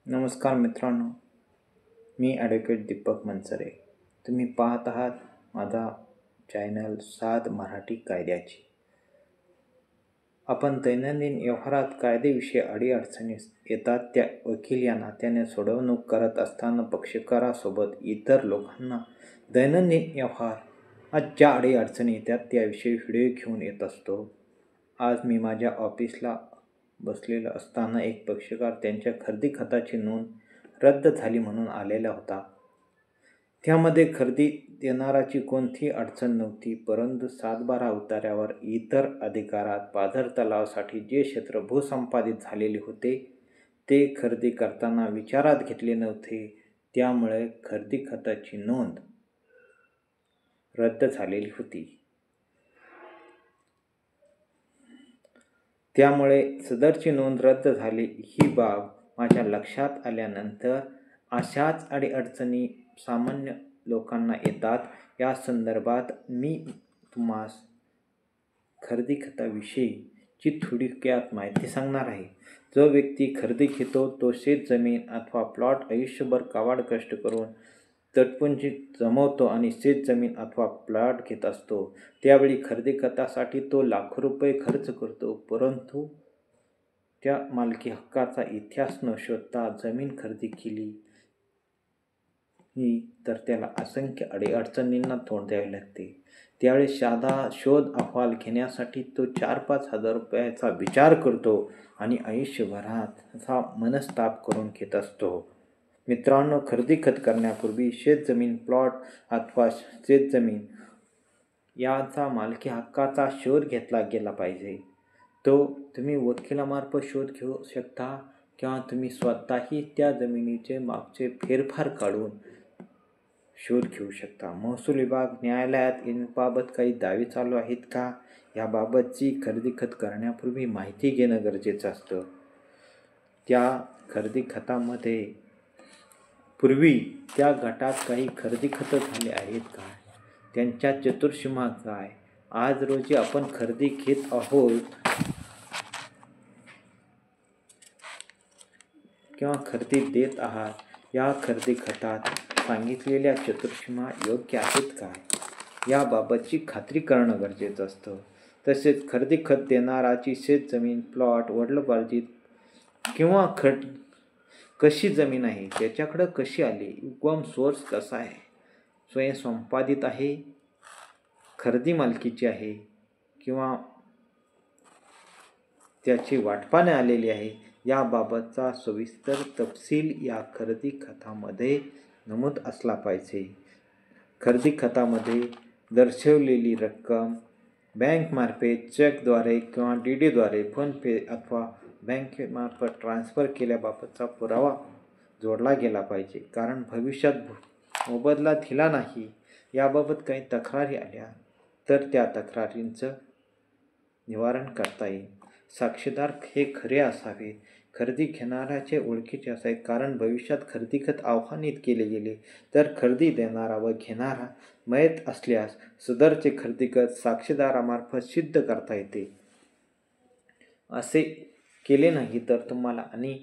नमस्कार मित्रांनो, मी ॲडव्होकेट दीपक मनसरे. तुम्ही पाहत आहात माझा चॅनल साध मराठी कायद्याची. आपण दैनंदिन व्यवहारात कायदेविषयी अडीअडचणी येतात त्या वकील या नात्याने सोडवणूक करत असताना पक्षकारासोबत इतर लोकांना दैनंदिन व्यवहारात ज्या अडीअडचणी येतात त्याविषयी व्हिडिओ घेऊन येत असतो. आज मी माझ्या ऑफिसला बसलेला असताना एक पक्षकार त्यांच्या खरेदी खताची नोंद रद्द झाली म्हणून आलेला होता. त्यामध्ये खरेदी देणाराची कोणतीही अडचण नव्हती, परंतु 7/12 उतार्यावर इतर अधिकारात पाझर तलावासाठी जे क्षेत्र भूसंपादित झालेले होते ते खरेदी करताना विचारात घेतले नव्हते. त्यामुळे खरेदी खताची नोंद रद्द झालेली होती. त्यामुळे सदरची नोंद रद्द झाली ही बाब माझ्या लक्षात आल्यानंतर अशाच अडीअडचणी सामान्य लोकांना येतात. या संदर्भात मी तुम्हास खरेदी खताविषयीची थोडक्यात माहिती सांगणार आहे. जो व्यक्ती खरेदी घेतो तो शेत जमीन अथवा प्लॉट आयुष्यभर काबाड कष्ट करून तटपुंजी जमवतो आणि शेत जमीन अथवा प्लॉट घेत असतो. त्यावेळी खरेदी खतासाठी तो लाखो रुपये खर्च करतो, परंतु त्या मालकी हक्काचा इतिहास न शोधता जमीन खरेदी केली तर त्याला असंख्य अडीअडचणींना तोंड द्यावे लागते. त्यावेळी साधा शोध अहवाल घेण्यासाठी तो 4-5 हजार रुपयाचा विचार करतो आणि आयुष्यभराचा मनस्ताप करून घेत असतो. मित्रांनो, खरेदी खत करण्यापूर्वी शेतजमीन, प्लॉट अथवा शेतजमीन याचा मालकी हक्काचा शोध घेतला गेला पाहिजे. तो तुम्ही वकिलामार्फत शोध घेऊ शकता किंवा तुम्ही स्वतःही त्या जमिनीचे मागचे फेरफार काढून शोध घेऊ शकता. महसूल विभाग न्यायालयात याबाबत काही दावे चालू आहेत का याबाबतची खरेदी खत करण्यापूर्वी माहिती घेणं गरजेचं असतं. त्या खरेदी खतामध्ये पूर्वी त्या गटात काही खरेदी खतं झाले आहेत का, त्यांच्या चतुर्सीमा काय, आज रोजी आपण खरेदी घेत आहोत किंवा खरेदी देत आहात, या खरेदी खतात सांगितलेल्या चतुर्सीमा योग्य आहेत का याबाबतची खात्री करणं गरजेचं असतं. तसेच खरेदी खत देणाराची शेतजमीन, प्लॉट, वडिलोपार्जित किंवा कशी जमीन आहे, त्याच्याकडं कशी आली, उगम सोर्स कसा आहे, स्वयंसंपादित आहे, खरेदी मालकीची आहे किंवा त्याची वाटपाने आलेली आहे, याबाबतचा सविस्तर तपशील या खरेदी खतामध्ये नमूद असला पाहिजे. खरेदी खतामध्ये दर्शवलेली रक्कम बँकमार्फत चेकद्वारे किंवा DD द्वारे, फोनपे अथवा बँकेमार्फत ट्रान्सफर केल्याबाबतचा पुरावा जोडला गेला पाहिजे. कारण भविष्यात मोबदला दिला नाही याबाबत काही तक्रारी आल्या तर त्या तक्रारींचं निवारण करता येईल. साक्षीदार हे खरे असावेत, खरेदी घेणाऱ्याचे ओळखीचे असावेत. कारण भविष्यात खरेदी खत आवाहनीत केले गेले तर खरेदी देणारा व घेणारा मयत असल्यास सदरचे खरेदी खत साक्षीदारामार्फत सिद्ध करता येते. असे केले नाही तर तुम्हाला आणि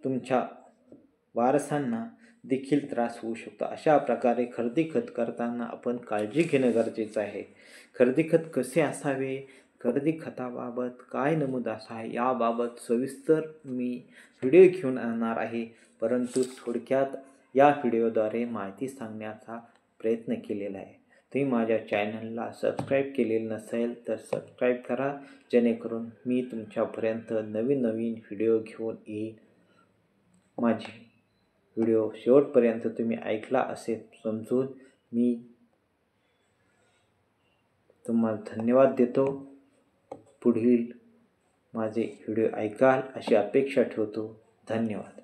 तुमच्या वारसांना देखील त्रास होऊ शकतो. अशा प्रकारे खरेदी खत करताना आपण काळजी घेणं गरजेचं आहे. खरेदी खत कसे असावे, खरेदी खताबाबत काय नमूद असावे याबाबत सविस्तर मी व्हिडिओ घेऊन आणणार आहे, परंतु थोडक्यात या व्हिडिओद्वारे माहिती सांगण्याचा प्रयत्न केलेला आहे. तुम्ही माझ्या चॅनलला सबस्क्राईब केलेलं नसेल तर सबस्क्राईब करा, जेणेकरून मी तुमच्यापर्यंत नवीन व्हिडिओ घेऊन येईल. माझी व्हिडिओ शेवटपर्यंत तुम्ही ऐकला असे समजून मी तुम्हाला धन्यवाद देतो. पुढील माझे व्हिडिओ ऐकाल अशी अपेक्षा ठेवतो. धन्यवाद.